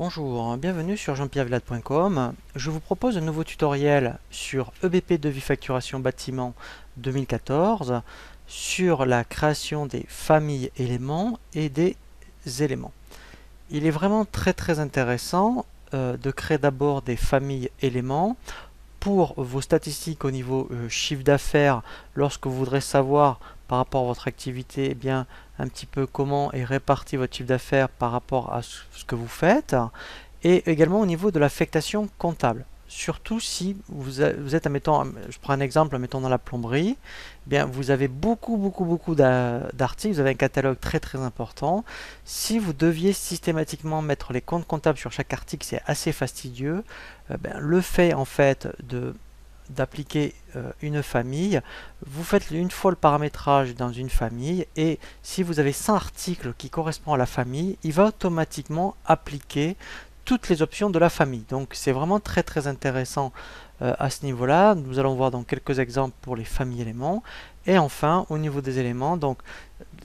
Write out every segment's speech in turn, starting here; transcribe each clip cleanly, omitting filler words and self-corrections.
Bonjour, bienvenue sur jean-pierre-villade.com. Je vous propose un nouveau tutoriel sur EBP Devis Facturation Bâtiment 2014 sur la création des familles éléments et des éléments. Il est vraiment très intéressant de créer d'abord des familles éléments pour vos statistiques au niveau chiffre d'affaires lorsque vous voudrez savoir par rapport à votre activité, eh bien, un petit peu comment est réparti votre chiffre d'affaires par rapport à ce que vous faites, et également au niveau de l'affectation comptable. Surtout si vous êtes, admettons, je prends un exemple, mettons dans la plomberie, eh bien, vous avez beaucoup d'articles, vous avez un catalogue très important. Si vous deviez systématiquement mettre les comptes comptables sur chaque article, c'est assez fastidieux. Le fait en fait d'appliquer une famille, vous faites une fois le paramétrage dans une famille et si vous avez 100 articles qui correspondent à la famille, il va automatiquement appliquer toutes les options de la famille. Donc c'est vraiment très intéressant à ce niveau-là. Nous allons voir donc quelques exemples pour les familles éléments. Et enfin, au niveau des éléments, donc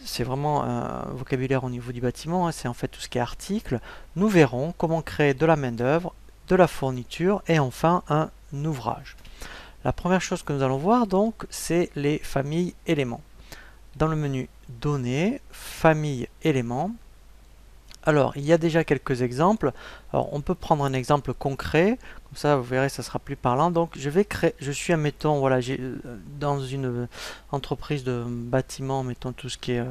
c'est vraiment un vocabulaire au niveau du bâtiment, hein, c'est en fait tout ce qui est article. Nous verrons comment créer de la main-d'œuvre, de la fourniture et enfin un ouvrage. La première chose que nous allons voir donc, c'est les familles éléments. Dans le menu Données, famille éléments. Alors, il y a déjà quelques exemples. Alors, on peut prendre un exemple concret, comme ça vous verrez, ça sera plus parlant. Donc, je suis, admettons, voilà, dans une entreprise de bâtiment, mettons tout ce qui est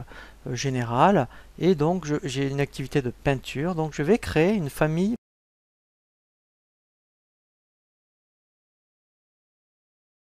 général, et donc j'ai une activité de peinture. Donc, je vais créer une famille